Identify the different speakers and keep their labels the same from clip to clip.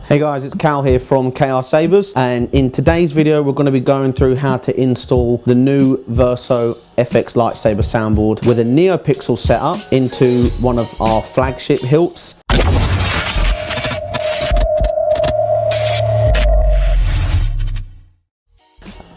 Speaker 1: Hey guys, it's Cal here from KR Sabers, and in today's video we're going to be going through how to install the new Verso FX Lightsaber soundboard with a NeoPixel setup into one of our flagship hilts.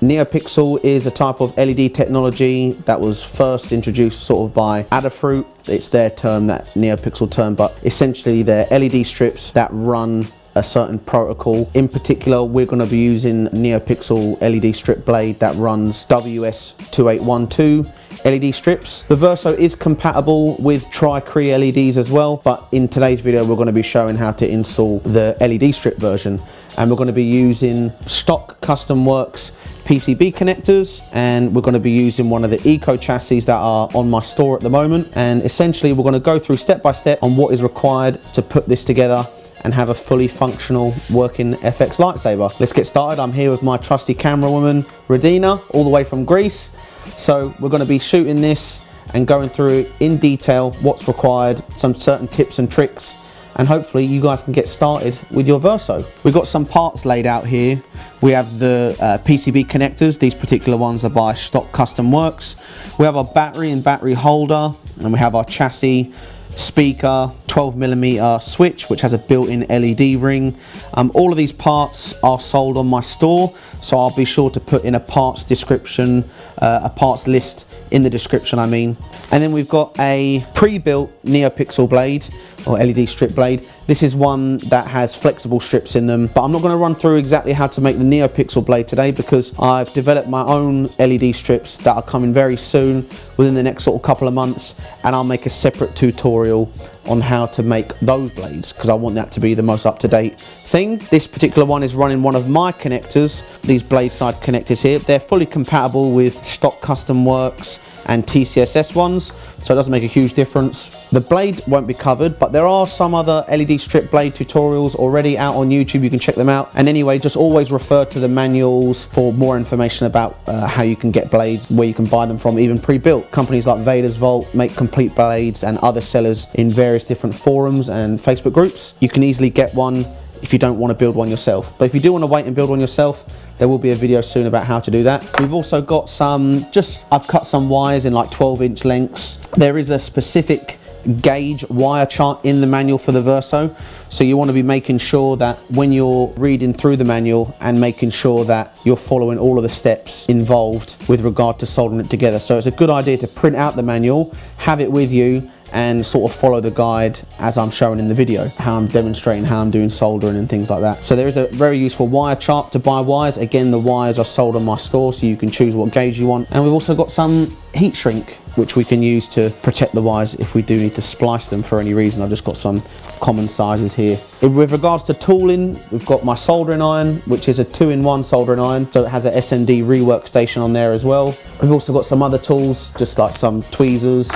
Speaker 1: NeoPixel is a type of LED technology that was first introduced sort of by Adafruit. It's their term, that NeoPixel term, but essentially they're LED strips that run a certain protocol. In particular, we're going to be using NeoPixel LED strip blade that runs WS2812 LED strips. The Verso is compatible with Tri-Cree LEDs as well, but in today's video we're going to be showing how to install the LED strip version, and we're going to be using stock Custom Works PCB connectors, and we're going to be using one of the Eco chassis that are on my store at the moment. And essentially we're going to go through step by step on what is required to put this together and have a fully functional working FX lightsaber. Let's get started. I'm here with my trusty camera woman, Radina, all the way from Greece. So we're going to be shooting this and going through in detail what's required, some certain tips and tricks, and hopefully you guys can get started with your Verso. We've got some parts laid out here. We have the PCB connectors. These particular ones are by Stock Custom Works. We have our battery and battery holder, and we have our chassis, speaker, 12mm switch which has a built-in LED ring. All of these parts are sold on my store, so I'll be sure to put in a parts description, a parts list in the description I mean. And then we've got a pre-built NeoPixel blade or LED strip blade. This is one that has flexible strips in them, but I'm not going to run through exactly how to make the NeoPixel blade today because I've developed my own LED strips that are coming very soon, within the next sort of couple of months, and I'll make a separate tutorial on how to make those blades because I want that to be the most up-to-date thing. This particular one is running one of my connectors, these blade side connectors here. They're fully compatible with Stock Custom Works and TCSS ones, so it doesn't make a huge difference. The blade won't be covered, but there are some other LED strip blade tutorials already out on YouTube. You can check them out. And anyway, just always refer to the manuals for more information about how you can get blades, where you can buy them from, even pre-built. Companies like Vader's Vault make complete blades, and other sellers in various different forums and Facebook groups. You can easily get one if you don't want to build one yourself. But if you do want to wait and build one yourself, there will be a video soon about how to do that. We've also got some, I've cut some wires in like 12-inch lengths. There is a specific gauge wire chart in the manual for the Verso, so you want to be making sure that when you're reading through the manual and making sure that you're following all of the steps involved with regard to soldering it together. So it's a good idea to print out the manual, have it with you, and sort of follow the guide as I'm showing in the video, how I'm demonstrating how I'm doing soldering and things like that. So there is a very useful wire chart to buy wires. Again, the wires are sold on my store, so you can choose what gauge you want. And we've also got some heat shrink which we can use to protect the wires if we do need to splice them for any reason. I've just got some common sizes here. With regards to tooling, we've got my soldering iron, which is a 2-in-1 soldering iron, so it has a SMD rework station on there as well. We've also got some other tools, just like some tweezers,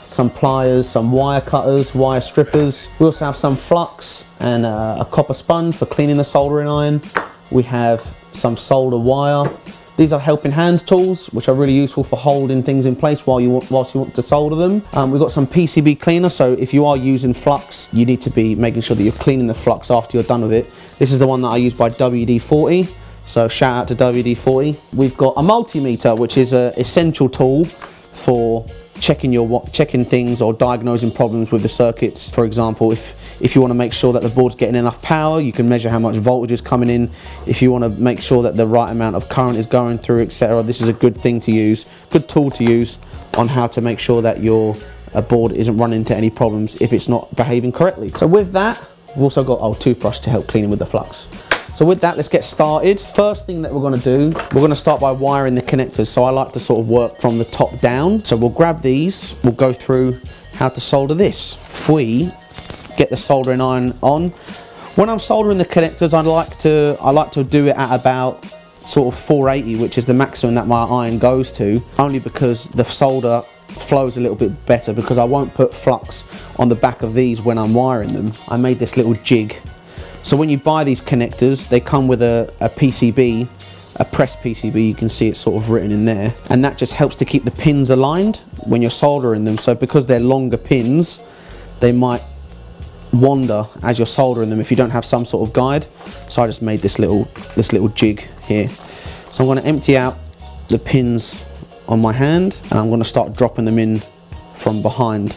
Speaker 1: some pliers, some wire cutters, wire strippers. We also have some flux and a copper sponge for cleaning the soldering iron. We have some solder wire. These are helping hands tools, which are really useful for holding things in place whilst you want to solder them. We've got some PCB cleaner, so if you are using flux, you need to be making sure that you're cleaning the flux after you're done with it. This is the one that I use by WD-40, so shout out to WD-40. We've got a multimeter, which is an essential tool for checking things or diagnosing problems with the circuits. For example, if you want to make sure that the board's getting enough power, you can measure how much voltage is coming in. If you want to make sure that the right amount of current is going through, etc., this is a good thing to use, good tool to use on how to make sure that your board isn't running into any problems if it's not behaving correctly. So with that, we've also got our toothbrush to help cleaning with the flux. So with that, let's get started. First thing that we're going to do, we're going to start by wiring the connectors. So I like to sort of work from the top down. So we'll grab these, we'll go through how to solder this. If we get the soldering iron on, when I'm soldering the connectors, I like to do it at about sort of 480, which is the maximum that my iron goes to, only because the solder flows a little bit better, because I won't put flux on the back of these when I'm wiring them. I made this little jig. So when you buy these connectors, they come with a PCB, a press PCB, you can see it's sort of written in there, and that just helps to keep the pins aligned when you're soldering them. So because they're longer pins, they might wander as you're soldering them if you don't have some sort of guide. So I just made this little jig here. So I'm going to empty out the pins on my hand, and I'm going to start dropping them in from behind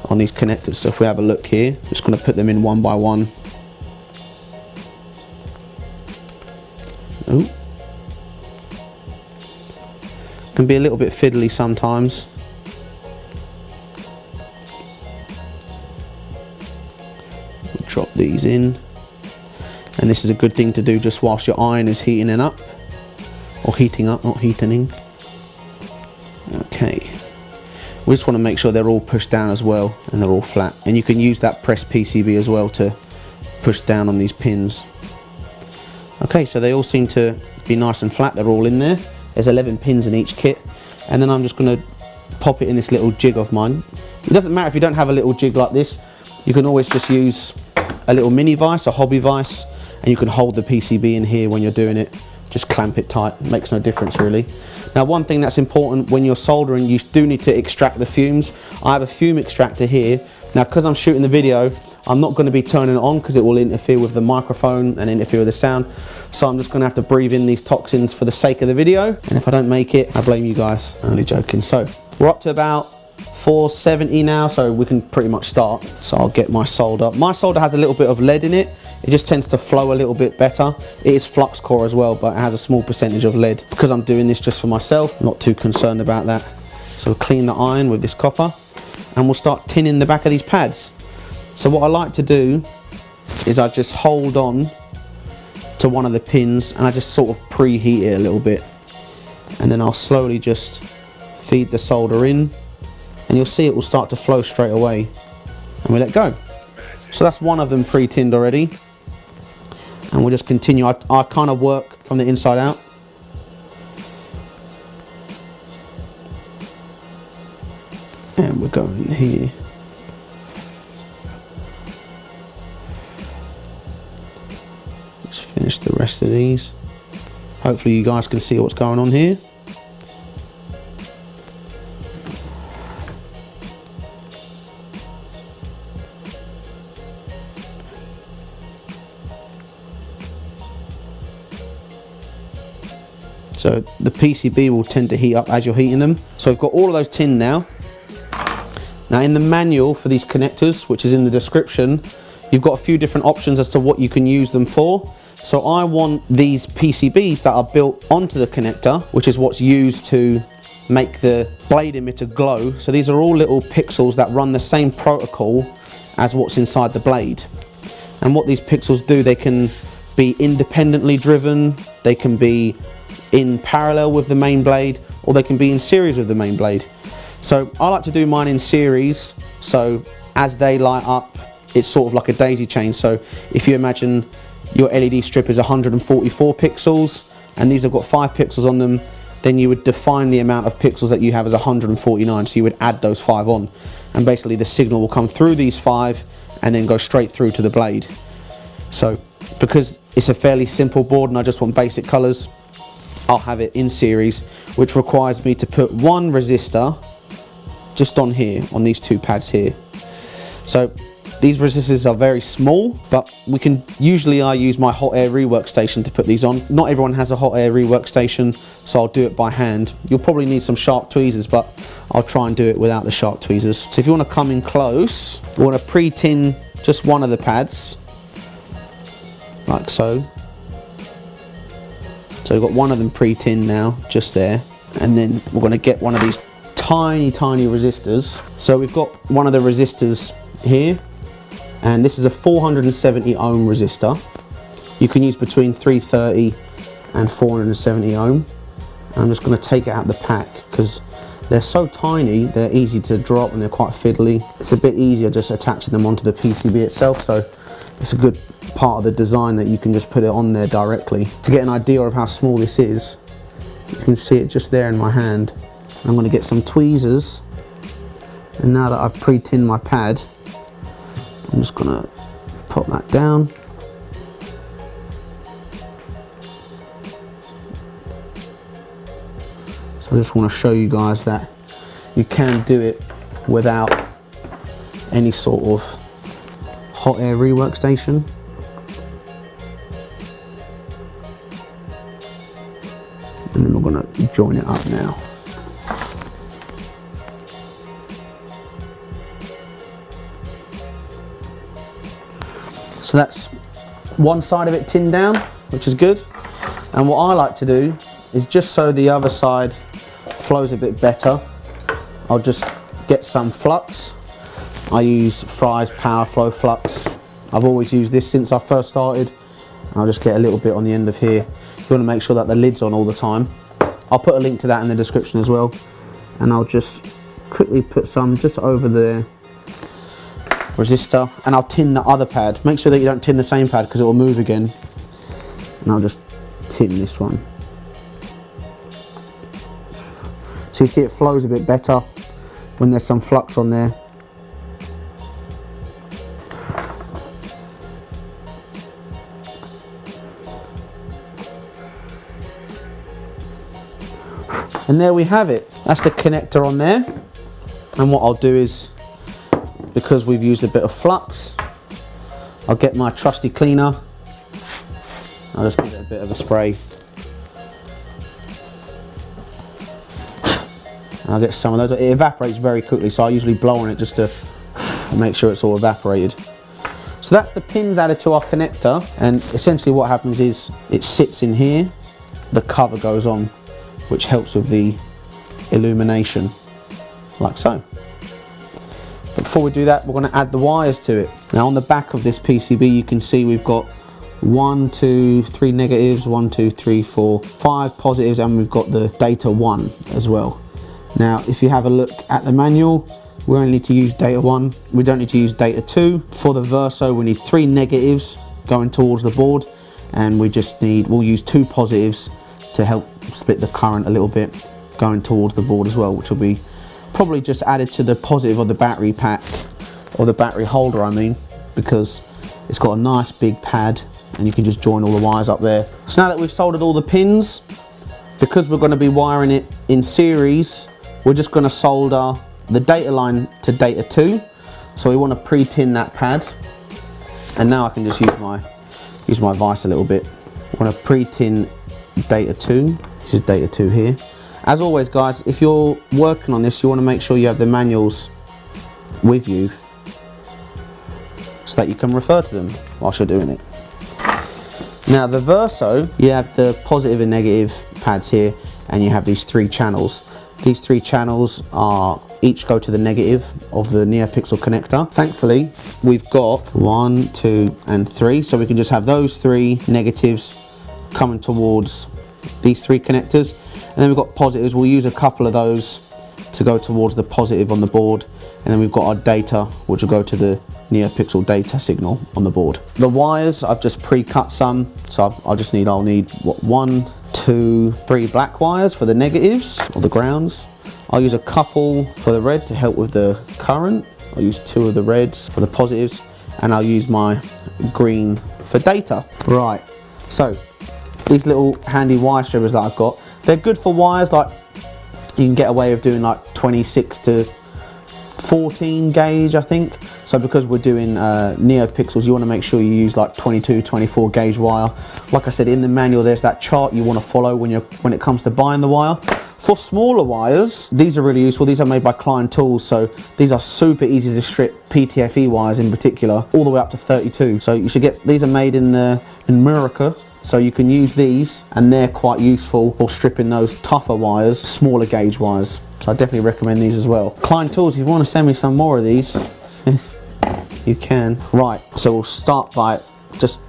Speaker 1: on these connectors. So if we have a look here, just going to put them in one by one. Ooh. Can be a little bit fiddly sometimes. Drop these in, and this is a good thing to do just whilst your iron is heating up, or heating up, not heating. Okay, we just want to make sure they're all pushed down as well and they're all flat, and you can use that press PCB as well to push down on these pins. Okay, so they all seem to be nice and flat, they're all in there. There's 11 pins in each kit, and then I'm just going to pop it in this little jig of mine. It doesn't matter if you don't have a little jig like this, you can always just use a little mini vise, a hobby vise, and you can hold the PCB in here when you're doing it. Just clamp it tight, it makes no difference really. Now, one thing that's important when you're soldering, you do need to extract the fumes. I have a fume extractor here. Now, because I'm shooting the video, I'm not going to be turning it on because it will interfere with the microphone and interfere with the sound. So I'm just going to have to breathe in these toxins for the sake of the video. And if I don't make it, I blame you guys. Only joking. So we're up to about 470 now, so we can pretty much start. So I'll get my solder. My solder has a little bit of lead in it. It just tends to flow a little bit better. It is flux core as well, but it has a small percentage of lead. Because I'm doing this just for myself, I'm not too concerned about that. So we'll clean the iron with this copper, and we'll start tinning the back of these pads. So what I like to do is I just hold on to one of the pins and I just sort of preheat it a little bit, and then I'll slowly just feed the solder in, and you'll see it will start to flow straight away, and we let go. So that's one of them pre-tinned already, and we'll just continue. I kind of work from the inside out. And we're going here. Let's finish the rest of these. Hopefully you guys can see what's going on here. So the PCB will tend to heat up as you're heating them. So we've got all of those tinned now. Now in the manual for these connectors, which is in the description, you've got a few different options as to what you can use them for. So I want these PCBs that are built onto the connector, which is what's used to make the blade emitter glow. So these are all little pixels that run the same protocol as what's inside the blade. And what these pixels do, they can be independently driven, they can be in parallel with the main blade, or they can be in series with the main blade. So I like to do mine in series, so as they light up, it's sort of like a daisy chain. So if you imagine your LED strip is 144 pixels and these have got 5 pixels on them, then you would define the amount of pixels that you have as 149, so you would add those 5 on, and basically the signal will come through these 5 and then go straight through to the blade. So because it's a fairly simple board and I just want basic colors, I'll have it in series, which requires me to put one resistor just on here, on these 2 pads here. So these resistors are very small, but we can usually, I use my hot air rework station to put these on. Not everyone has a hot air rework station, so I'll do it by hand. You'll probably need some sharp tweezers, but I'll try and do it without the sharp tweezers. So if you want to come in close, we want to pre-tin just one of the pads, like so. So we've got one of them pre-tinned now, just there. And then we're going to get one of these tiny resistors. So we've got one of the resistors here, and this is a 470 ohm resistor. You can use between 330 and 470 ohm. I'm just going to take it out of the pack because they're so tiny, they're easy to drop and they're quite fiddly. It's a bit easier just attaching them onto the PCB itself, so it's a good part of the design that you can just put it on there directly. To get an idea of how small this is, you can see it just there in my hand. I'm going to get some tweezers, and now that I've pre-tinned my pad, I'm just going to pop that down. So I just want to show you guys that you can do it without any sort of hot air rework station. And then we're going to join it up now. So that's one side of it tinned down, which is good. And what I like to do is, just so the other side flows a bit better, I'll just get some flux. I use Fry's Power Flow Flux. I've always used this since I first started. I'll just get a little bit on the end of here. You want to make sure that the lid's on all the time. I'll put a link to that in the description as well. And I'll just quickly put some just over the resistor, and I'll tin the other pad. Make sure that you don't tin the same pad because it will move again. And I'll just tin this one. So you see it flows a bit better when there's some flux on there. And there we have it. That's the connector on there. And what I'll do is, because we've used a bit of flux, I'll get my trusty cleaner. I'll just give it a bit of a spray. And I'll get some of those. It evaporates very quickly, so I usually blow on it just to make sure it's all evaporated. So that's the pins added to our connector, and essentially what happens is it sits in here, the cover goes on, which helps with the illumination, like so. But before we do that, we're going to add the wires to it. Now on the back of this PCB you can see we've got 1, 2, 3 negatives, 1, 2, 3, 4, 5 positives, and we've got the data 1 as well. Now if you have a look at the manual, we only need to use data 1, we don't need to use data 2. For the Verso we need 3 negatives going towards the board, and we'll use 2 positives to help split the current a little bit going towards the board as well, which will be probably just added to the positive of the battery pack, or the battery holder I mean, because it's got a nice big pad and you can just join all the wires up there. So now that we've soldered all the pins, because we're going to be wiring it in series, we're just going to solder the data line to data 2. So we want to pre-tin that pad, and now I can just use my vise a little bit. I want to pre-tin data 2. This is data 2 here. As always guys, if you're working on this, you want to make sure you have the manuals with you so that you can refer to them whilst you're doing it. Now the Verso, you have the positive and negative pads here, and you have these 3 channels. These 3 channels each go to the negative of the NeoPixel connector. Thankfully we've got 1, 2 and 3, so we can just have those 3 negatives coming towards these 3 connectors, and then we've got positives. We'll use a couple of those to go towards the positive on the board, and then we've got our data, which will go to the NeoPixel data signal on the board. The wires, I've just pre-cut some, so I'll need what, 1, 2, 3 black wires for the negatives or the grounds. I'll use a couple for the red to help with the current. I'll use 2 of the reds for the positives, and I'll use my green for data. Right, so these little handy wire strippers that I've got, they're good for wires like you can get away with doing like 26 to 14 gauge I think. So because we're doing NeoPixels, you want to make sure you use like 22, 24 gauge wire. Like I said, in the manual there's that chart you want to follow when it comes to buying the wire. For smaller wires, these are really useful. These are made by Klein Tools, so these are super easy to strip, PTFE wires in particular, all the way up to 32. So you should get, these are made in America, so you can use these, and they're quite useful for stripping those tougher wires, smaller gauge wires. So I definitely recommend these as well. Klein Tools, if you want to send me some more of these, you can. Right, so we'll start by just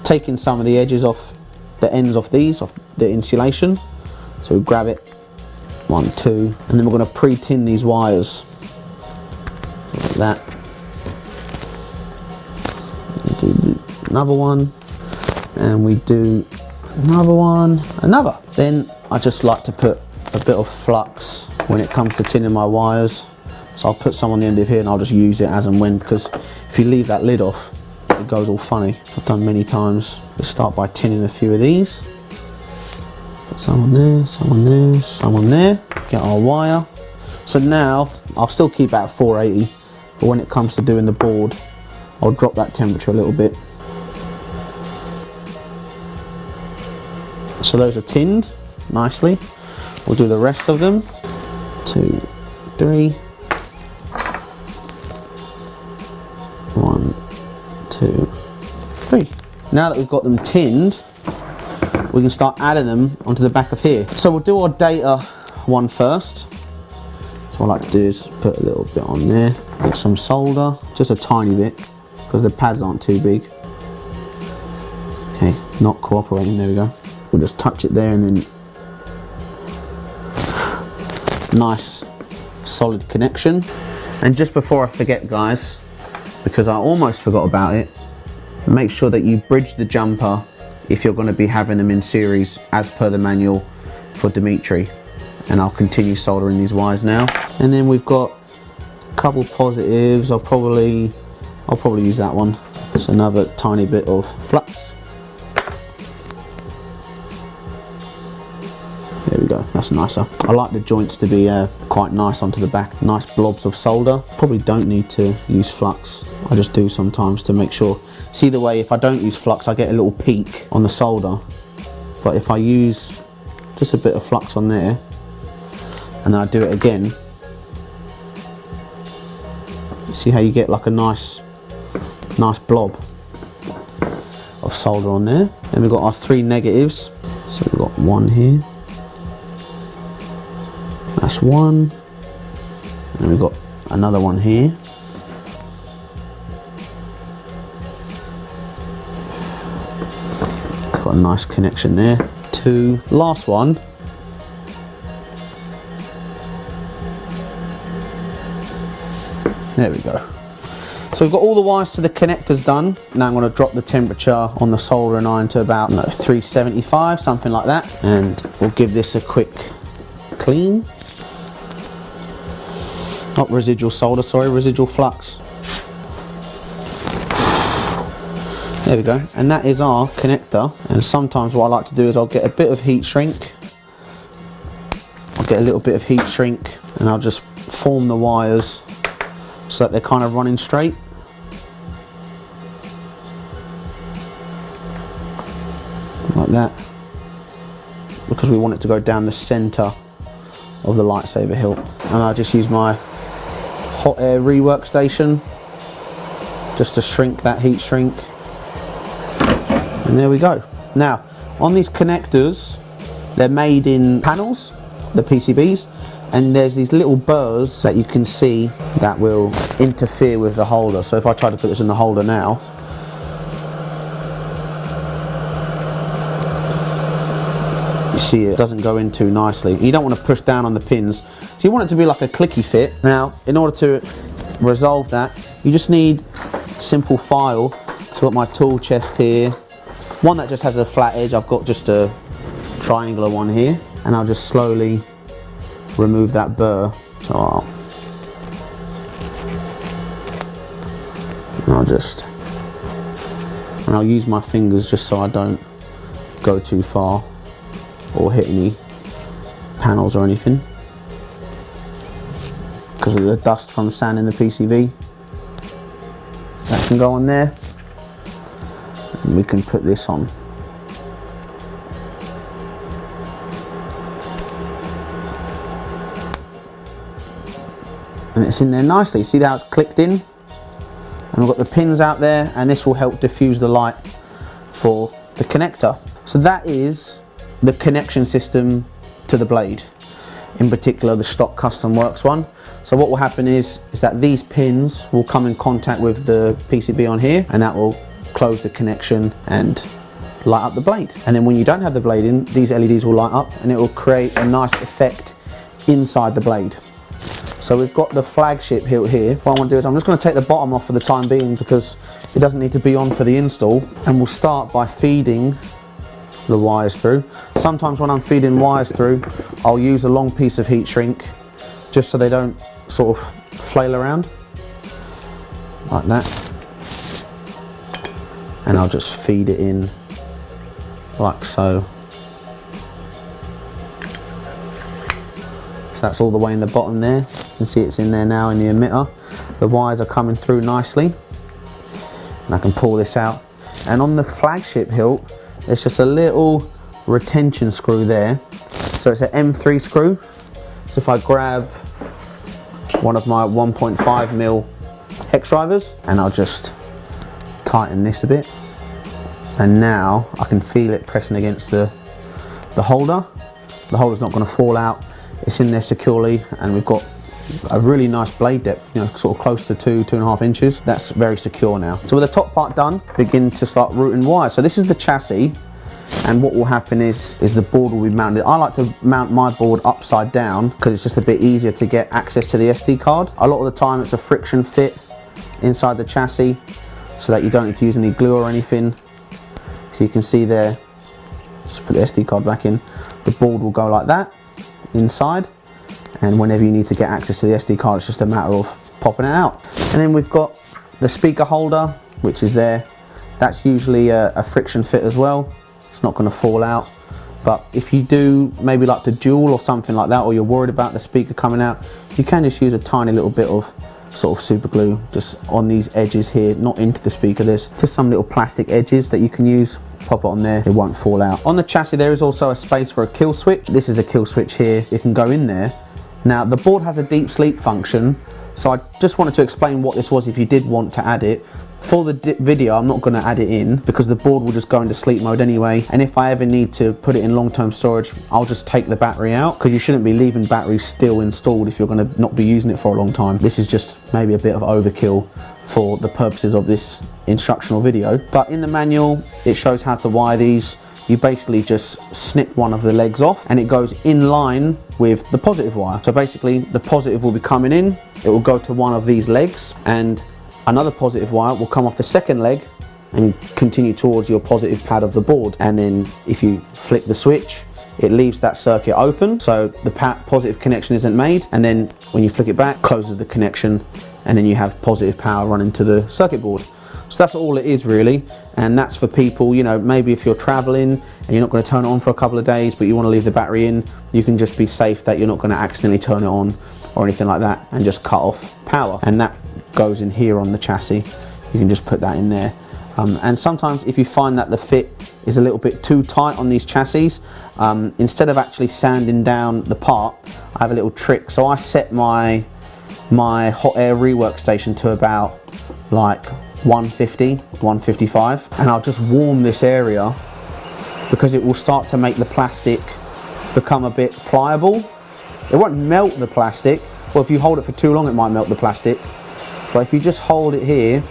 Speaker 1: taking some of the edges off the ends of these, off the insulation. So we grab it, 1, 2, and then we're going to pre-tin these wires like that. Do another one, and we do another one, another. Then I just like to put a bit of flux when it comes to tinning my wires. So I'll put some on the end of here, and I'll just use it as and when, because if you leave that lid off, it goes all funny. I've done many times. Let's start by tinning a few of these. Some on there, some on there, some on there. Get our wire. So now, I'll still keep it at 480, but when it comes to doing the board, I'll drop that temperature a little bit. So those are tinned nicely. We'll do the rest of them. 2, 3. 1, 2, 3. Now that we've got them tinned, we can start adding them onto the back of here. So we'll do our data one first. So what I like to do is put a little bit on there. Get some solder, just a tiny bit, because the pads aren't too big. Okay, not cooperating, there we go. We'll just touch it there and then nice solid connection. And just before I forget guys, because I almost forgot about it, make sure that you bridge the jumper if you're going to be having them in series as per the manual for Dimitri. And I'll continue soldering these wires now. And then we've got a couple positives. I'll probably use that one. It's another tiny bit of flux. There we go, that's nicer. I like the joints to be quite nice onto the back, nice blobs of solder. Probably don't need to use flux. I just do sometimes to make sure. See the way if I don't use flux, I get a little peak on the solder. But if I use just a bit of flux on there, and then I do it again, see how you get like a nice blob of solder on there. Then we've got our 3 negatives. So we've got one here. That's one. And we've got another one here. Got a nice connection there. 2. Last one. There we go. So we've got all the wires to the connectors done. Now I'm going to drop the temperature on the soldering iron to about 375, something like that. And we'll give this a quick clean. Not residual solder, sorry, residual flux. There we go. And that is our connector. And sometimes what I like to do is I'll get a bit of heat shrink. I'll get a little bit of heat shrink and I'll just form the wires so that they're kind of running straight. Like that. Because we want it to go down the center of the lightsaber hilt. And I just use my hot air rework station just to shrink that heat shrink. And there we go. Now, on these connectors, they're made in panels, the PCBs, and there's these little burrs that you can see that will interfere with the holder. So if I try to put this in the holder now, you see it doesn't go in too nicely. You don't want to push down on the pins. So you want it to be like a clicky fit. Now, in order to resolve that, you just need simple file. So I've got my tool chest here. One that just has a flat edge. I've got just a triangular one here. And I'll just slowly remove that burr. So I'll use my fingers just so I don't go too far or hit any panels or anything because of the dust from sanding the PCB. That can go on there and we can put this on. And it's in there nicely. See how it's clicked in? And we've got the pins out there, and this will help diffuse the light for the connector. So that is the connection system to the blade, in particular the stock Custom Works one. So what will happen is that these pins will come in contact with the PCB on here, and that will close the connection and light up the blade. And then when you don't have the blade in, these LEDs will light up and it will create a nice effect inside the blade. So we've got the flagship hilt here. What I want to do is I'm just going to take the bottom off for the time being because it doesn't need to be on for the install. And we'll start by feeding the wires through. Sometimes when I'm feeding wires through, I'll use a long piece of heat shrink just so they don't sort of flail around like that. And I'll just feed it in like so. So that's all the way in the bottom there. You can see it's in there now in the emitter. The wires are coming through nicely. And I can pull this out. And on the flagship hilt, there's just a little retention screw there. So it's an M3 screw. So if I grab one of my 1.5mm hex drivers, and I'll just tighten this a bit, and now I can feel it pressing against the holder. The holder's not going to fall out. It's in there securely, and we've got a really nice blade depth, you know, sort of close to 2.5 inches. That's very secure now. So with the top part done, begin to start routing wires. So this is the chassis, and what will happen is the board will be mounted. I like to mount my board upside down because it's just a bit easier to get access to the SD card. A lot of the time it's a friction fit inside the chassis so that you don't need to use any glue or anything. So you can see there, just put the SD card back in, the board will go like that inside, and whenever you need to get access to the SD card, it's just a matter of popping it out. And then we've got the speaker holder, which is there. That's usually a friction fit as well. It's not going to fall out. But if you do maybe like to dual or something like that, or you're worried about the speaker coming out, you can just use a tiny little bit of sort of super glue just on these edges here, not into the speaker. There's just some little plastic edges that you can use. Pop it on there, it won't fall out. On the chassis there is also a space for a kill switch. This is a kill switch here, it can go in there. Now the board has a deep sleep function, so I just wanted to explain what this was if you did want to add it. For the video I'm not going to add it in because the board will just go into sleep mode anyway, and if I ever need to put it in long-term storage, I'll just take the battery out, because you shouldn't be leaving batteries still installed if you're going to not be using it for a long time. This is just maybe a bit of overkill for the purposes of this instructional video. But in the manual it shows how to wire these. You basically just snip one of the legs off and it goes in line with the positive wire. So basically the positive will be coming in, it will go to one of these legs, and another positive wire will come off the second leg and continue towards your positive pad of the board. And then if you flick the switch, it leaves that circuit open, so the positive connection isn't made, and then when you flick it back, closes the connection, and then you have positive power running to the circuit board. So that's all it is really, and that's for people, you know, maybe if you're traveling and you're not going to turn it on for a couple of days but you want to leave the battery in, you can just be safe that you're not going to accidentally turn it on or anything like that and just cut off power. And that goes in here on the chassis, you can just put that in there. And sometimes if you find that the fit is a little bit too tight on these chassis, instead of actually sanding down the part, I have a little trick. So I set my hot air rework station to about like 150, 155, and I'll just warm this area because it will start to make the plastic become a bit pliable. It won't melt the plastic, or if you hold it for too long it might melt the plastic, but if you just hold it here,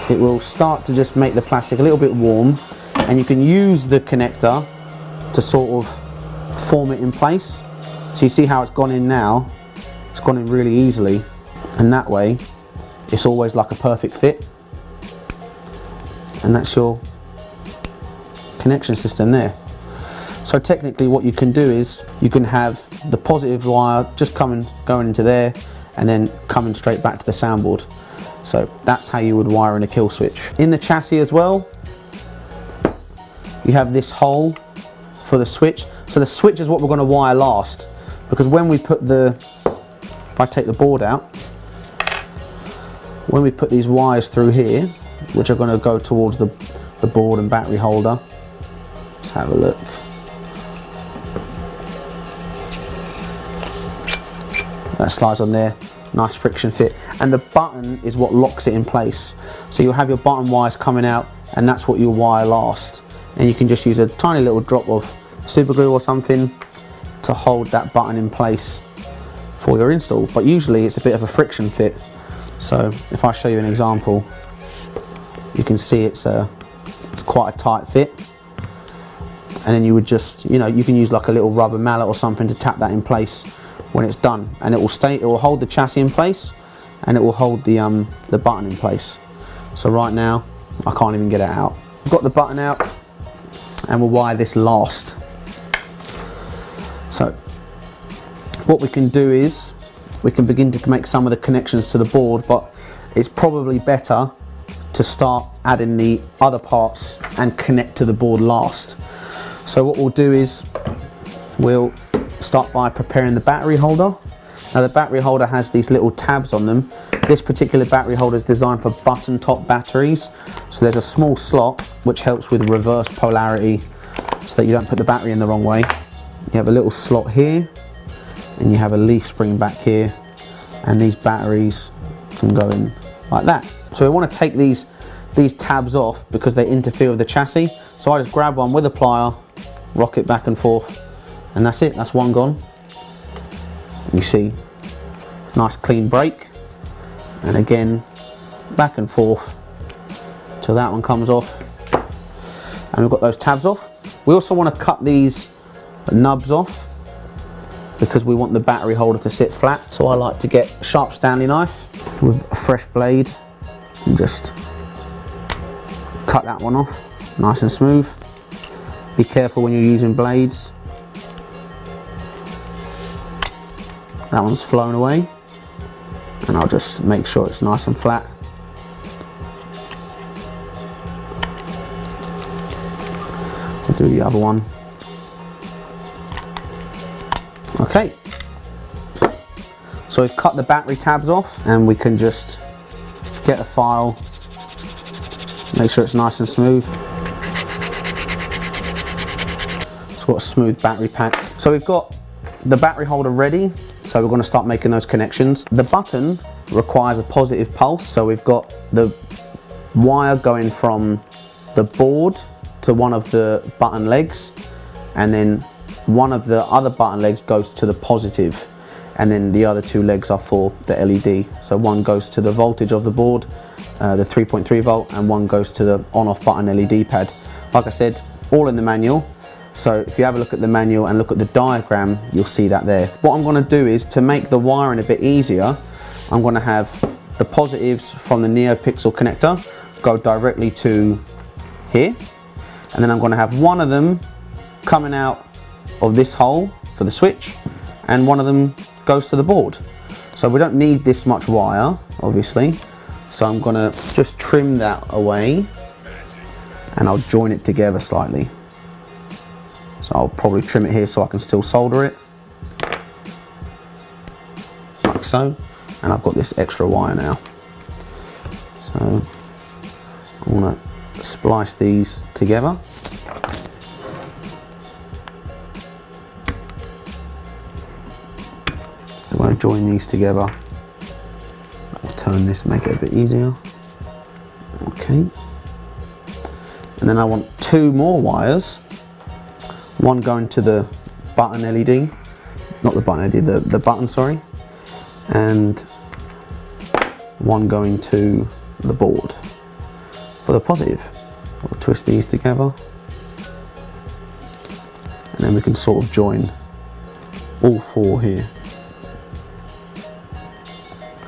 Speaker 1: it will start to just make the plastic a little bit warm, and you can use the connector to sort of form it in place. So you see how it's gone in now, it's gone in really easily, and that way it's always like a perfect fit. And that's your connection system there. So technically what you can do is you can have the positive wire just going into there and then coming straight back to the soundboard. So that's how you would wire in a kill switch. In the chassis as well, you have this hole for the switch. So the switch is what we're going to wire last, because when we put if I take the board out, when we put these wires through here, which are going to go towards the board and battery holder, let's have a look. That slides on there, nice friction fit, and the button is what locks it in place. So you'll have your button wires coming out, and that's what you'll wire last. And you can just use a tiny little drop of super glue or something to hold that button in place for your install. But usually it's a bit of a friction fit. So if I show you an example, you can see it's quite a tight fit. And then you would just, you know, you can use like a little rubber mallet or something to tap that in place when it's done, and it will hold the chassis in place, and it will hold the button in place. So right now I can't even get it out. I've got the button out, and we'll wire this last. So what we can do is we can begin to make some of the connections to the board, but it's probably better to start adding the other parts and connect to the board last. So what we'll do is we'll start by preparing the battery holder. Now the battery holder has these little tabs on them, This particular battery holder is designed for button top batteries. So there's a small slot which helps with reverse polarity so that you don't put the battery in the wrong way. You have a little slot here and you have a leaf spring back here, and these batteries can go in like that. So we want to take these tabs off because they interfere with the chassis. So I just grab one with a plier, rock it back and forth, and that's it, that's one gone. You see, nice clean break, and again, back and forth till that one comes off. And we've got those tabs off. We also want to cut these nubs off because we want the battery holder to sit flat. So I like to get a sharp Stanley knife with a fresh blade and just cut that one off, nice and smooth. Be careful when you're using blades. That one's flown away, and I'll just make sure it's nice and flat. I'll do the other one. Okay, so we've cut the battery tabs off, and we can just get a file, make sure it's nice and smooth. It's got a smooth battery pack. So we've got the battery holder ready, so we're going to start making those connections. The button requires a positive pulse, so we've got the wire going from the board to one of the button legs, and then one of the other button legs goes to the positive, and then the other two legs are for the LED. So one goes to the voltage of the board, the 3.3 volt, and one goes to the on-off button LED pad. Like I said, all in the manual. So if you have a look at the manual and look at the diagram, you'll see that there. What I'm going to do is, to make the wiring a bit easier, I'm going to have the positives from the NeoPixel connector go directly to here, and then I'm going to have one of them coming out of this hole for the switch, and one of them goes to the board. So we don't need this much wire, obviously, so I'm going to just trim that away and I'll join it together slightly. So I'll probably trim it here so I can still solder it, like so, and I've got this extra wire now. So I want to splice these together. I'm going to join these together. I'll turn this, make it a bit easier. Okay. And then I want two more wires. One going to the button LED, not the button LED, the button, sorry. And one going to the board for the positive. I'll twist these together. And then we can sort of join all four here.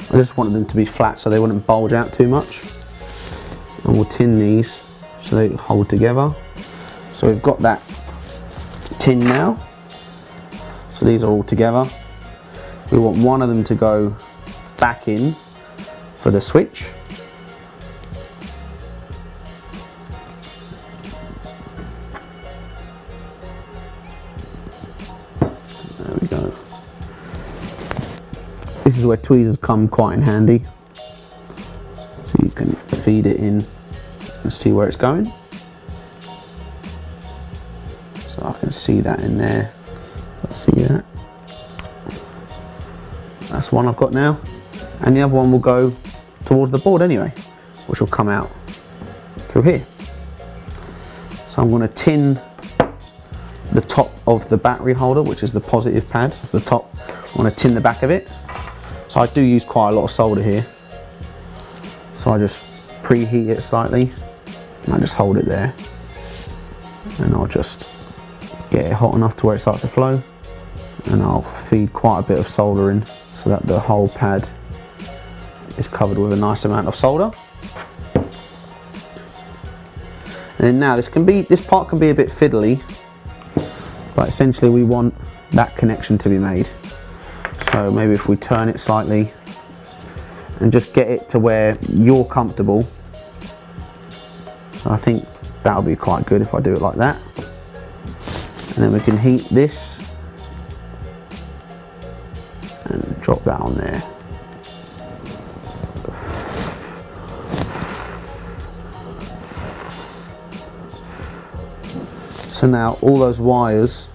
Speaker 1: I just wanted them to be flat so they wouldn't bulge out too much. And we'll tin these so they hold together. So we've got that tin now. So these are all together. We want one of them to go back in for the switch. There we go. This is where tweezers come quite in handy. So you can feed it in and see where it's going. So I can see that in there. See that? That's one I've got now. And the other one will go towards the board anyway, which will come out through here. So I'm going to tin the top of the battery holder, which is the positive pad. It's the top. I want to tin the back of it. So I do use quite a lot of solder here. So I just preheat it slightly and I just hold it there. And I'll just get it hot enough to where it starts to flow. And I'll feed quite a bit of solder in so that the whole pad is covered with a nice amount of solder. And then now this part can be a bit fiddly, but essentially we want that connection to be made. So maybe if we turn it slightly and just get it to where you're comfortable. So I think that'll be quite good if I do it like that. And then we can heat this and drop that on there. So now all those wires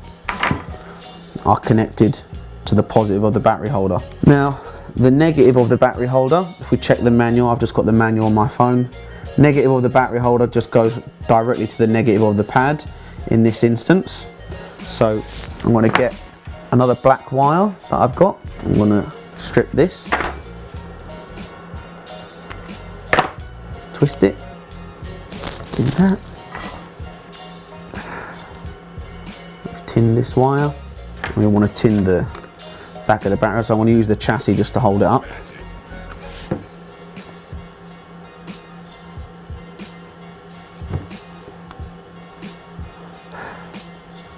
Speaker 1: are connected to the positive of the battery holder. Now the negative of the battery holder, if we check the manual, I've just got the manual on my phone. Negative of the battery holder just goes directly to the negative of the pad in this instance. So I'm going to get another black wire that I've got. I'm going to strip this, twist it, do that, tin this wire. We want to tin the back of the battery, so I want to use the chassis just to hold it up.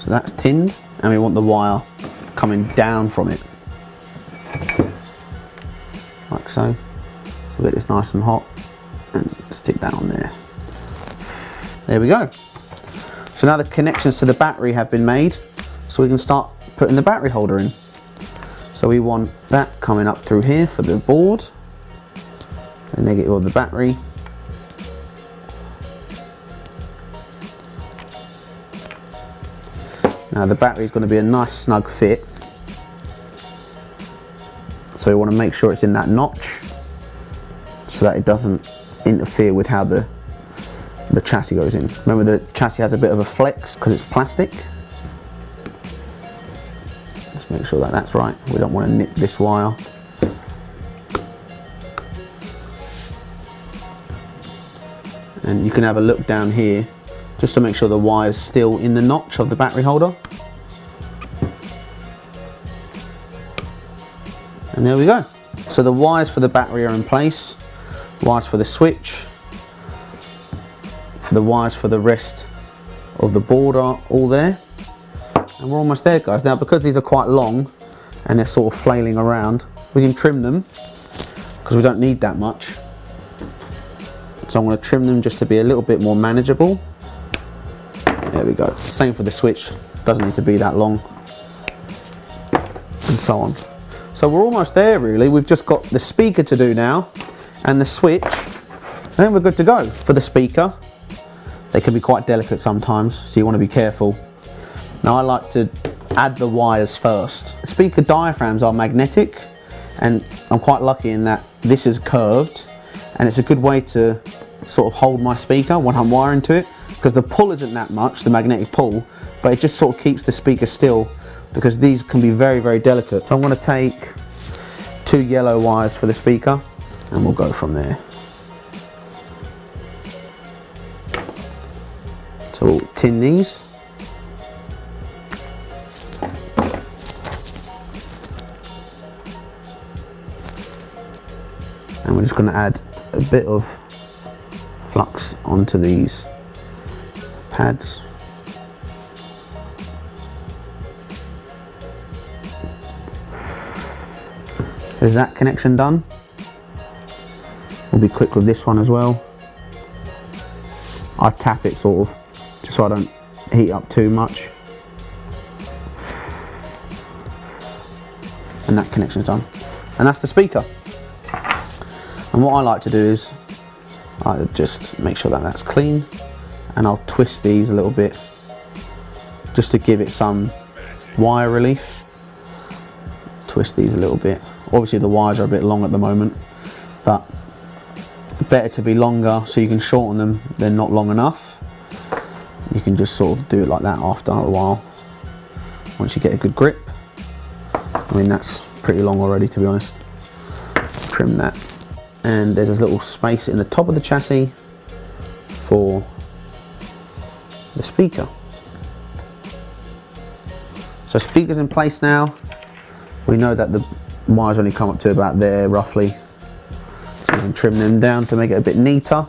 Speaker 1: So that's tinned, and we want the wire coming down from it, like so. So we'll get this nice and hot and stick that on there. There we go. So now the connections to the battery have been made, so we can start putting the battery holder in. So we want that coming up through here for the board, the negative of the battery. Now the battery is going to be a nice snug fit, so we want to make sure it's in that notch so that it doesn't interfere with how the chassis goes in. Remember, the chassis has a bit of a flex because it's plastic. Let's make sure that that's right. We don't want to nip this wire. And you can have a look down here just to make sure the wire's still in the notch of the battery holder. And there we go. So the wires for the battery are in place, wires for the switch, the wires for the rest of the board are all there. And we're almost there, guys. Now, because these are quite long and they're sort of flailing around, we can trim them because we don't need that much. So I'm going to trim them just to be a little bit more manageable. There we go. Same for the switch, doesn't need to be that long, and so on. So we're almost there really. We've just got the speaker to do now and the switch, and then we're good to go. For the speaker, they can be quite delicate sometimes, so you want to be careful. Now I like to add the wires first. The speaker diaphragms are magnetic, and I'm quite lucky in that this is curved, and it's a good way to sort of hold my speaker when I'm wiring to it, because the pull isn't that much, the magnetic pull, but it just sort of keeps the speaker still, because these can be very, very delicate. So I'm going to take 2 yellow wires for the speaker, and we'll go from there. So we'll tin these. And we're just going to add a bit of flux onto these pads. So is that connection done? We'll be quick with this one as well. I tap it sort of, just so I don't heat up too much. And that connection's done. And that's the speaker. And what I like to do is I just make sure that that's clean, and I'll twist these a little bit just to give it some wire relief. Twist these a little bit. Obviously the wires are a bit long at the moment, but better to be longer so you can shorten them than not long enough. You can just sort of do it like that after a while, once you get a good grip. I mean, that's pretty long already, to be honest. Trim that. And there's a little space in the top of the chassis for the speaker. So speaker's in place now. We know that the wires only come up to about there roughly. So we can trim them down to make it a bit neater.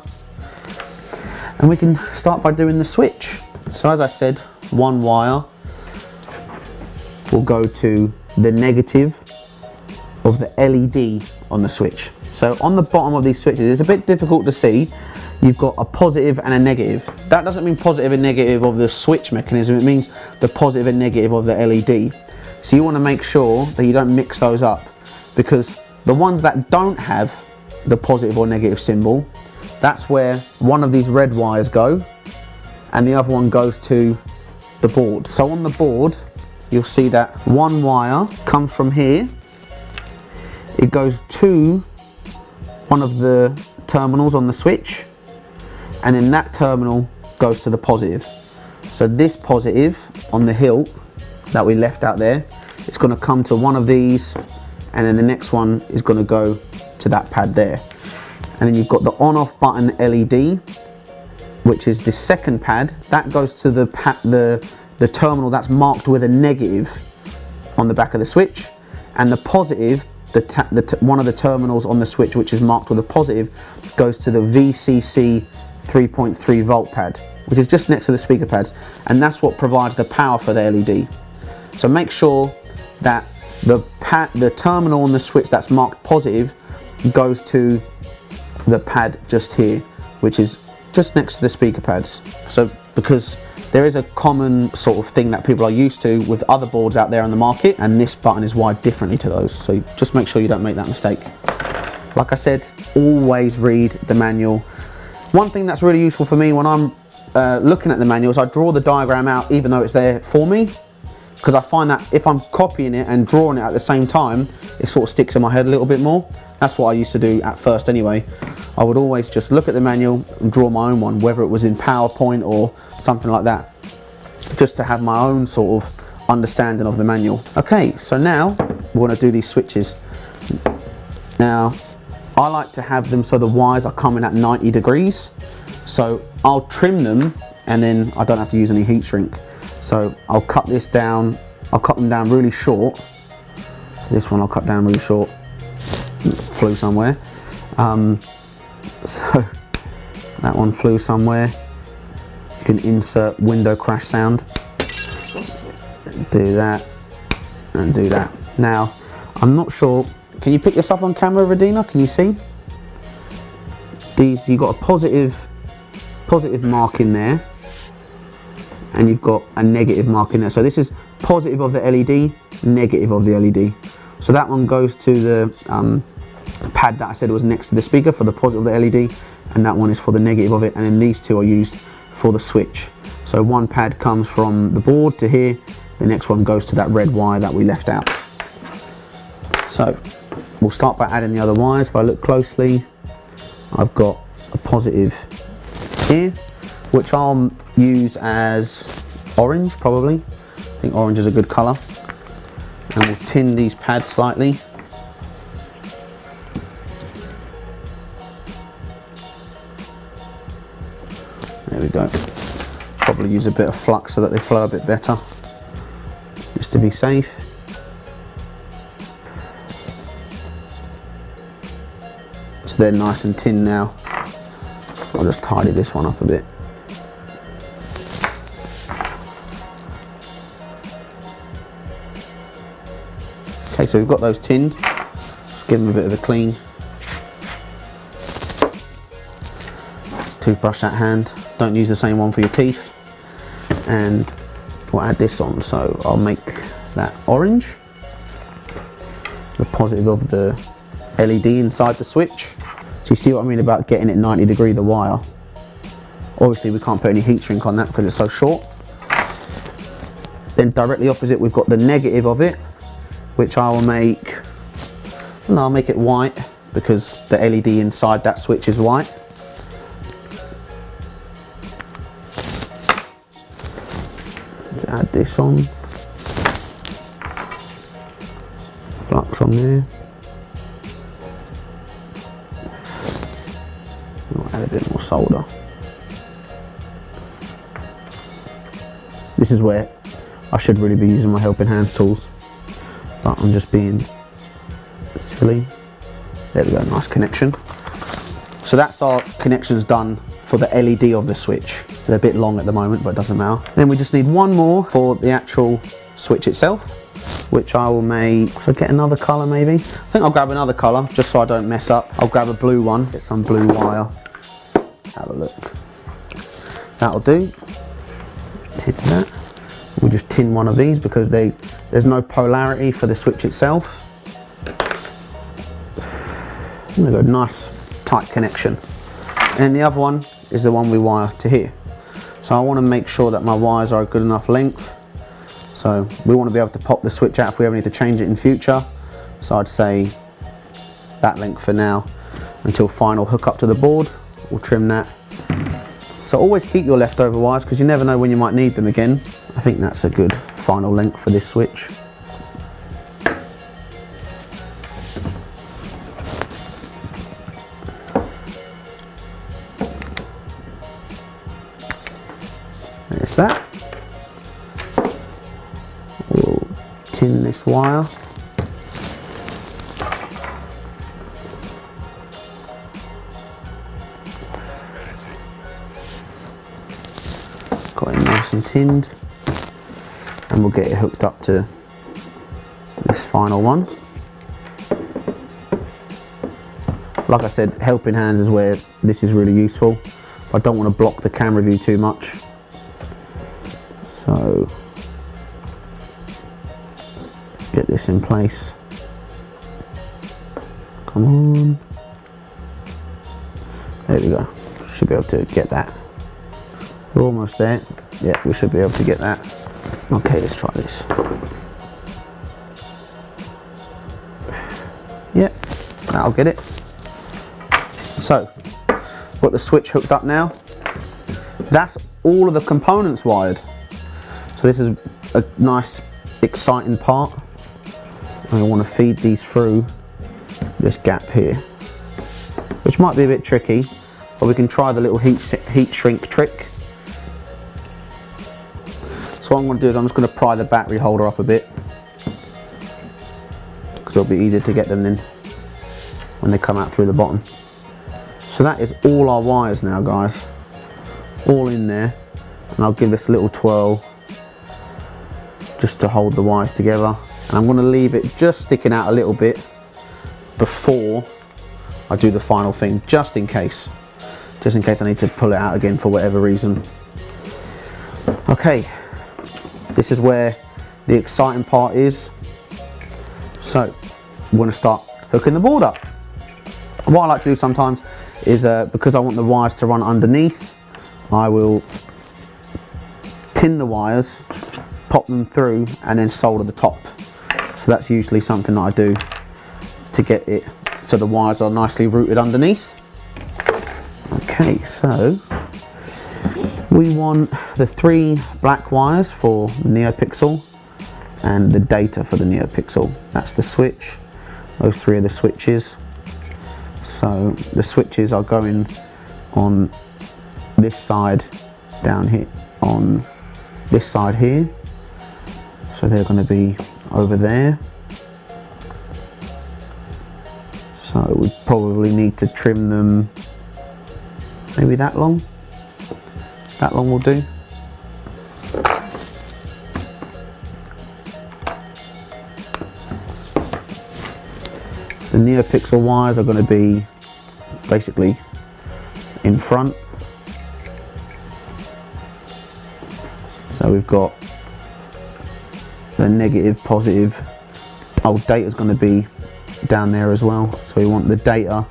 Speaker 1: And we can start by doing the switch. So as I said, one wire will go to the negative of the LED on the switch. So on the bottom of these switches, it's a bit difficult to see. You've got a positive and a negative. That doesn't mean positive and negative of the switch mechanism, it means the positive and negative of the LED. So you want to make sure that you don't mix those up, because the ones that don't have the positive or negative symbol, that's where one of these red wires go, and the other one goes to the board. So on the board, you'll see that one wire comes from here. It goes to one of the terminals on the switch, and then that terminal goes to the positive. So this positive on the hilt that we left out there, it's going to come to one of these, and then the next one is going to go to that pad there. And then you've got the on-off button LED, which is the second pad. That goes to the terminal that's marked with a negative on the back of the switch, and the positive, one of the terminals on the switch which is marked with a positive, goes to the VCC 3.3 volt pad, which is just next to the speaker pads, and that's what provides the power for the LED. So make sure that the terminal on the switch that's marked positive goes to the pad just here, which is just next to the speaker pads. So because there is a common sort of thing that people are used to with other boards out there on the market, and this button is wired differently to those. So just make sure you don't make that mistake. Like I said, always read the manual. One thing that's really useful for me when I'm looking at the manuals, I draw the diagram out even though it's there for me, because I find that if I'm copying it and drawing it at the same time, it sort of sticks in my head a little bit more. That's what I used to do at first anyway. I would always just look at the manual and draw my own one, whether it was in PowerPoint or something like that, just to have my own sort of understanding of the manual. Okay, so now we want to do these switches. Now, I like to have them so the wires are coming at 90 degrees. So I'll trim them and then I don't have to use any heat shrink. So I'll cut this down, I'll cut them down really short. This one I'll cut down really short. Flew somewhere. So that one flew somewhere. You can insert window crash sound. Do that and do that. Now, I'm not sure, can you pick this up on camera, Radina? Can you see? These, you've got a positive mark in there, and you've got a negative mark in there. So this is positive of the LED, negative of the LED. So that one goes to the pad that I said was next to the speaker for the positive of the LED, and that one is for the negative of it, and then these two are used for the switch. So one pad comes from the board to here, the next one goes to that red wire that we left out. So we'll start by adding the other wires. If I look closely, I've got a positive here, which I'll use as orange probably. I think orange is a good colour. And we'll tin these pads slightly. There we go. Probably use a bit of flux so that they flow a bit better, just to be safe. So they're nice and tin now. I'll just tidy this one up a bit. Okay, so we've got those tinned. Just give them a bit of a clean. Toothbrush that hand. Don't use the same one for your teeth. And we'll add this on. So I'll make that orange, the positive of the LED inside the switch. So you see what I mean about getting it 90 degree, the wire. Obviously we can't put any heat shrink on that because it's so short. Then directly opposite we've got the negative of it, which I will make, I'll make it white because the LED inside that switch is white. Let's add this on. Flux on there. I'll add a bit more solder. This is where I should really be using my helping hand tools, but I'm just being silly. There we go, nice connection. So that's our connections done for the LED of the switch. They're a bit long at the moment, but it doesn't matter. Then we just need one more for the actual switch itself, which I will make, so get another colour maybe. I think I'll grab another colour just so I don't mess up. I'll grab a blue one, get some blue wire. Have a look. That'll do. Tin that. We'll just tin one of these because there's no polarity for the switch itself. There we go, nice tight connection. And the other one is the one we wire to here. So I want to make sure that my wires are a good enough length. So we want to be able to pop the switch out if we ever need to change it in future. So I'd say that length for now until final hook up to the board. We'll trim that. So always keep your leftover wires because you never know when you might need them again. I think that's a good final length for this switch. There's that. We'll tin this wire. Got it nice and tinned, and we'll get it hooked up to this final one. Like I said, helping hands is where this is really useful. I don't want to block the camera view too much. So let's get this in place. Come on. There we go. Should be able to get that. We're almost there. Yeah, we should be able to get that. Okay, let's try this. Yeah, that'll get it. So, got the switch hooked up now. That's all of the components wired. So this is a nice, exciting part. I want to feed these through this gap here, which might be a bit tricky, but we can try the little heat shrink trick. So what I'm going to do is I'm just going to pry the battery holder up a bit, because it'll be easier to get them then when they come out through the bottom. So that is all our wires now, guys, all in there, and I'll give this a little twirl just to hold the wires together, and I'm going to leave it just sticking out a little bit before I do the final thing, just in case I need to pull it out again for whatever reason. Okay, this is where the exciting part is. So I'm going to start hooking the board up. What I like to do sometimes is, because I want the wires to run underneath, I will tin the wires, pop them through, and then solder the top. So that's usually something that I do to get it so the wires are nicely routed underneath. Okay, so we want the 3 black wires for the NeoPixel and the data for the NeoPixel. That's the switch. Those 3 are the switches. So the switches are going on this side down here, on this side here. So they're going to be over there. So we probably need to trim them maybe that long. That long will do. The NeoPixel wires are going to be basically in front. So we've got the negative, positive. Oh, data's going to be down there as well. So we want the data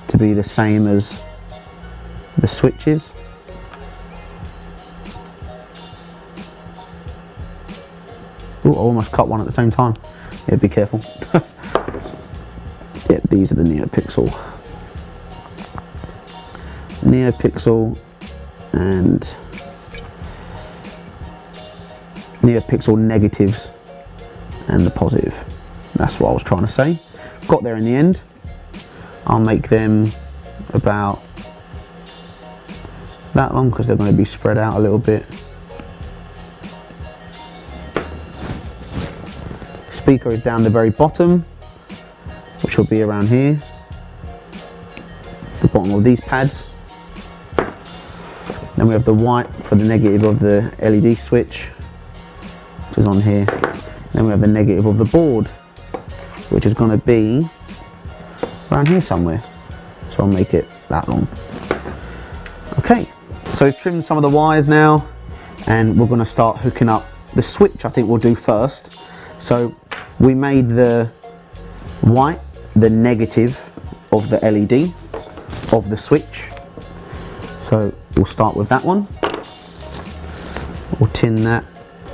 Speaker 1: to be the same as the switches. Oh, I almost cut one at the same time. Yeah, be careful. Yeah, these are the NeoPixel. NeoPixel and NeoPixel negatives and the positive. That's what I was trying to say. Got there in the end. I'll make them about that long because they're going to be spread out a little bit. Speaker is down the very bottom, which will be around here, the bottom of these pads. Then we have the white for the negative of the LED switch, which is on here. Then we have the negative of the board, which is going to be around here somewhere. So I'll make it that long. Okay, so we've trimmed some of the wires now, and we're going to start hooking up the switch. I think we'll do first. So we made the white the negative of the LED of the switch. So we'll start with that one. We'll tin that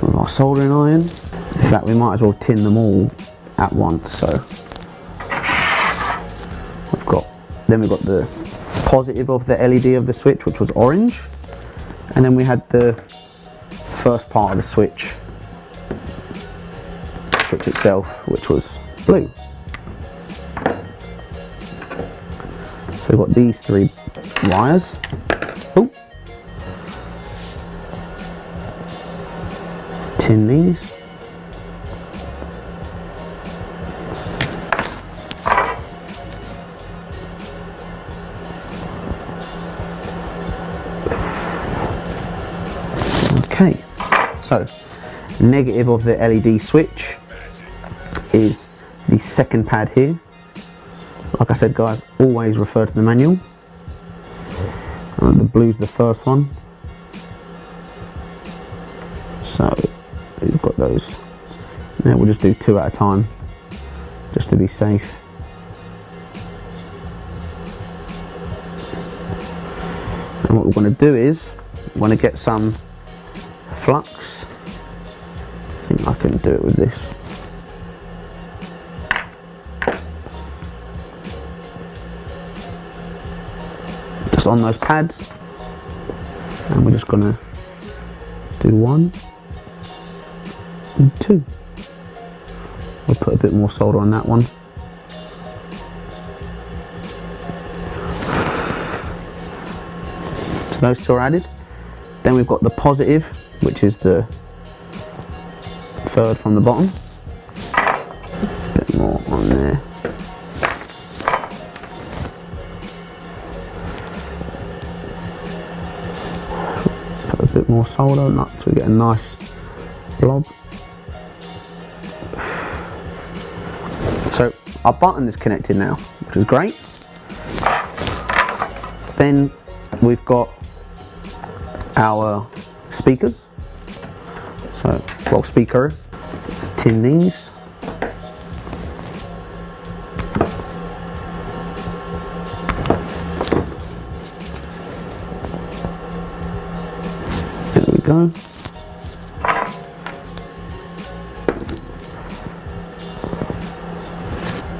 Speaker 1: with our soldering iron. In fact, we might as well tin them all at once. So we've got the positive of the LED of the switch, which was orange, and then we had the first part of the switch itself, which was blue. So we've got these three wires. Oh, let's tin these. Okay, so negative of the LED switch is the second pad here. Like I said, guys, always refer to the manual. The blue's the first one. So we've got those. Now we'll just do 2 at a time, just to be safe. And what we're going to do is, we want to get some flux. I think I can do it with this. Just on those pads, and we're just going to do 1 and 2. We'll put a bit more solder on that one. So those 2 are added. Then we've got the positive, which is the third from the bottom. A bit more on there. Put a bit more solder on that so we get a nice blob. So our button is connected now, which is great. Then we've got our speakers. So, well, speaker. Let's tin these. There we go.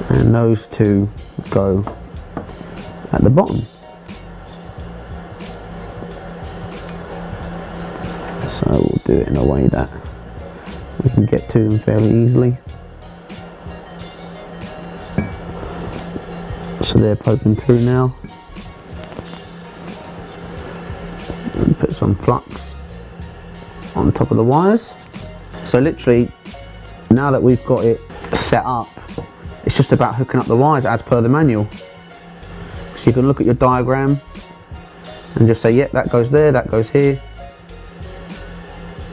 Speaker 1: And those 2 go at the bottom. So we'll do it in a way that we can get to them fairly easily. So they're poking through now. And put some flux on top of the wires. So literally, now that we've got it set up, it's just about hooking up the wires as per the manual. So you can look at your diagram and just say, yep, that goes there, that goes here.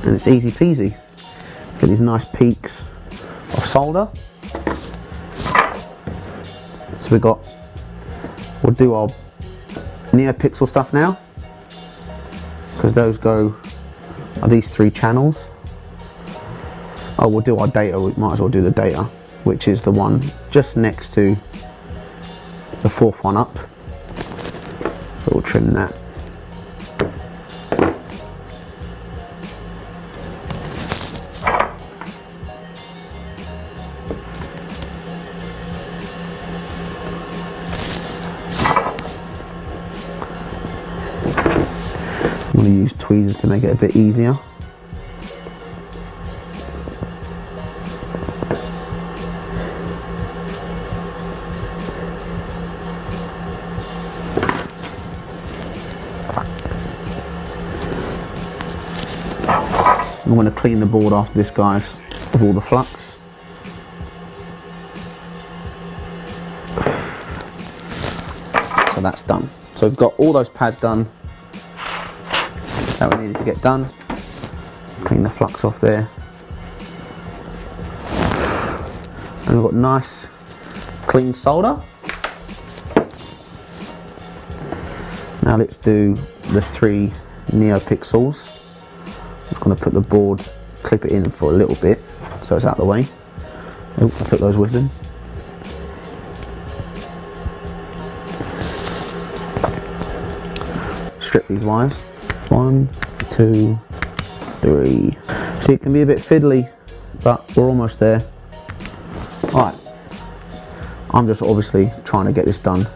Speaker 1: And it's easy peasy. Get these nice peaks of solder. So we'll do our NeoPixel stuff now, because those are these 3 channels. Oh, we'll do our data, we might as well do the data, which is the one just next to the 4th one up. So we'll trim that. I'm going to use tweezers to make it a bit easier. I'm going to clean the board after this, guys, of all the flux. So that's done. So we've got all those pads done that we needed to get done. Clean the flux off there. And we've got nice clean solder. Now let's do the 3 NeoPixels. I'm just going to put the board, clip it in for a little bit so it's out of the way. Oh, I took those with them. Strip these wires. 1, 2, 3. See, it can be a bit fiddly, but we're almost there. Alright, I'm just obviously trying to get this done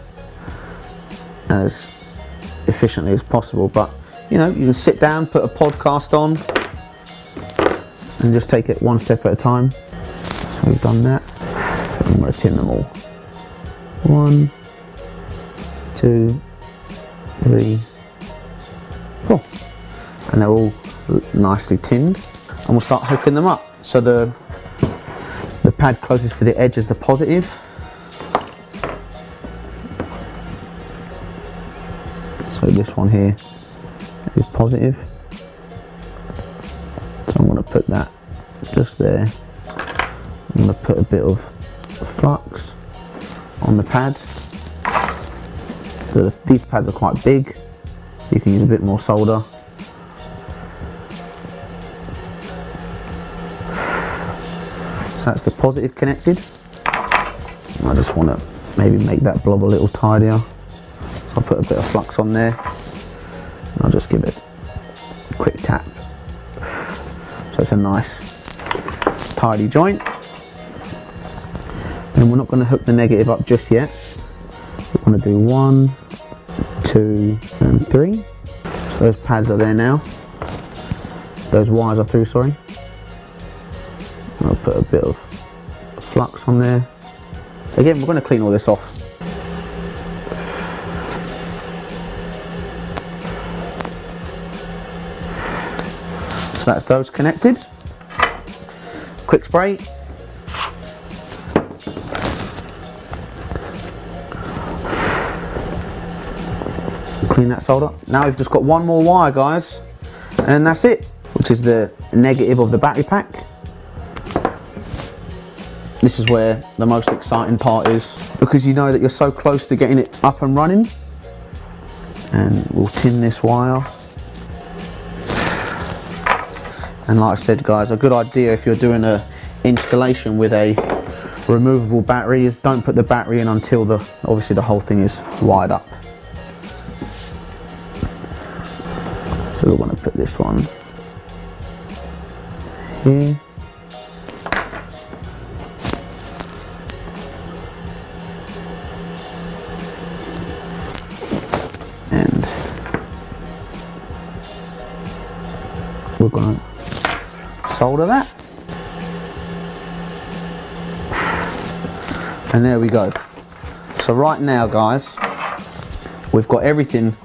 Speaker 1: as efficiently as possible, but you know, you can sit down, put a podcast on, and just take it one step at a time. So we've done that. I'm going to tin them all. 1, 2, 3, 4. And they're all nicely tinned. And we'll start hooking them up. So the pad closest to the edge is the positive. So this one here is positive. So I'm going to put that just there. I'm going to put a bit of flux on the pad. So these pads are quite big, so you can use a bit more solder. So that's the positive connected. I just want to maybe make that blob a little tidier. So I'll put a bit of flux on there. And I'll just give it a quick tap. So it's a nice tidy joint. And we're not going to hook the negative up just yet. We're going to do 1, 2 and 3. So those pads are there now. Those wires are through, sorry. I'll put a bit of flux on there. Again, we're going to clean all this off. So that's those connected. Quick spray. Clean that solder. Now we've just got one more wire, guys, and that's it, which is the negative of the battery pack. This is where the most exciting part is, because you know that you're so close to getting it up and running. And we'll tin this wire. And like I said, guys, a good idea if you're doing a installation with a removable battery is don't put the battery in until obviously the whole thing is wired up. So we're going to put this one here. And we're going to solder that. And there we go. So right now, guys, we've got everything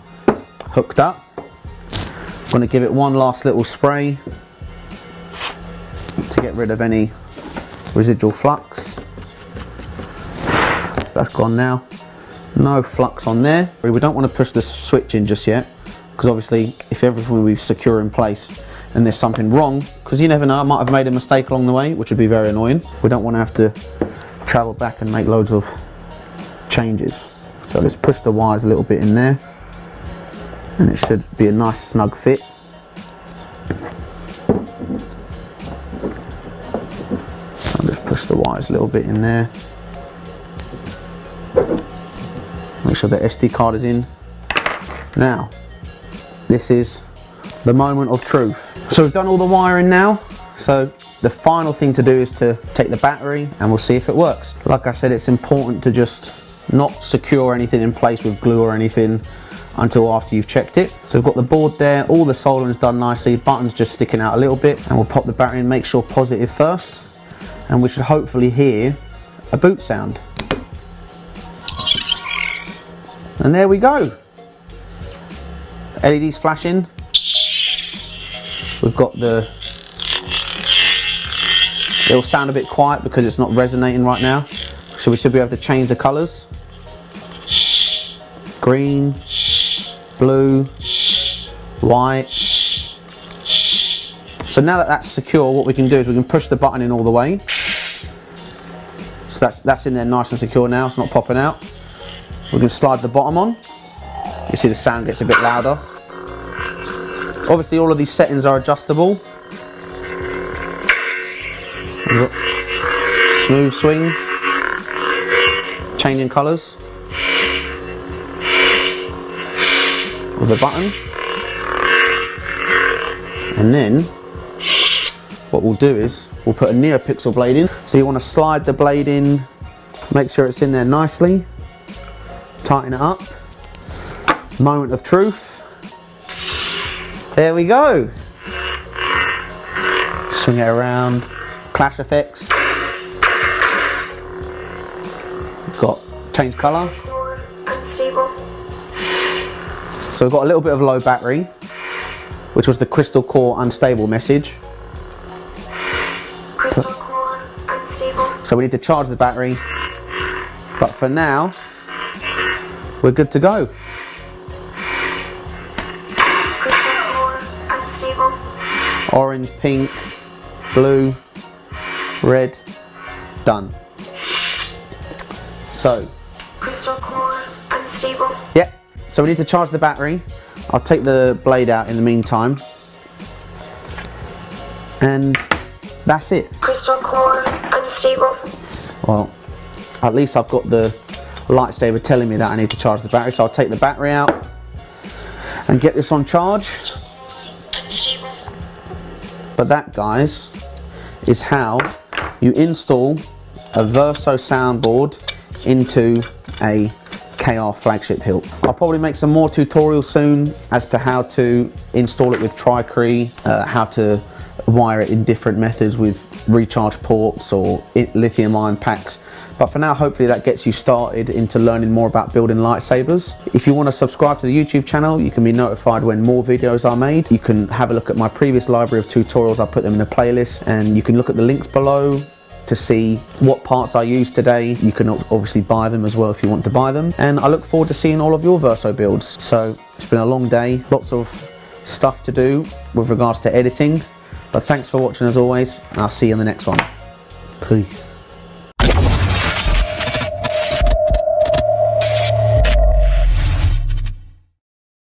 Speaker 1: hooked up. I'm going to give it one last little spray to get rid of any residual flux. That's gone now. No flux on there. We don't want to push the switch in just yet, because obviously if everything we secure in place and there's something wrong, because you never know, I might have made a mistake along the way, which would be very annoying. We don't want to have to travel back and make loads of changes. So let's push the wires a little bit in there, and it should be a nice snug fit. I'll just push the wires a little bit in there. Make sure the SD card is in. Now, this is the moment of truth. So we've done all the wiring now. So the final thing to do is to take the battery and we'll see if it works. Like I said, it's important to just not secure anything in place with glue or anything until after you've checked it. So we've got the board there, all the soldering's done nicely, buttons just sticking out a little bit, and we'll pop the battery in, make sure positive first, and we should hopefully hear a boot sound. And there we go. LEDs flashing. We've got it'll sound a bit quiet because it's not resonating right now. So we should be able to change the colours. Green, blue, white. So now that that's secure, what we can do is we can push the button in all the way. So that's in there nice and secure now, it's not popping out. We can slide the bottom on. You see the sound gets a bit louder. Obviously all of these settings are adjustable. Smooth swing, changing colours with the button, and then what we'll do is we'll put a NeoPixel blade in. So you want to slide the blade in, make sure it's in there nicely, tighten it up. Moment of truth. There we go. Swing it around. Clash effects. Got change colour. So we've got a little bit of low battery, which was the crystal core unstable message.
Speaker 2: Crystal core unstable.
Speaker 1: So we need to charge the battery, but for now we're good to go.
Speaker 2: Crystal core unstable.
Speaker 1: Orange, pink, blue, red, done. So
Speaker 2: Crystal core unstable.
Speaker 1: yeah, so we need to charge the battery. I'll take the blade out in the meantime, and that's it.
Speaker 2: Crystal core unstable.
Speaker 1: Well, at least I've got the lightsaber telling me that I need to charge the battery, so I'll take the battery out and get this on charge.
Speaker 2: Unstable.
Speaker 1: But that, guys, is how you install a Verso soundboard into a KR flagship hilt. I'll probably make some more tutorials soon as to how to install it with Tricree, how to wire it in different methods with recharge ports or lithium ion packs. But for now, hopefully that gets you started into learning more about building lightsabers. If you want to subscribe to the YouTube channel, you can be notified when more videos are made. You can have a look at my previous library of tutorials. I'll put them in a playlist, and you can look at the links below to see what parts I used today. You can obviously buy them as well if you want to buy them. And I look forward to seeing all of your Verso builds. So it's been a long day, lots of stuff to do with regards to editing. But thanks for watching as always, and I'll see you in the next one. Peace.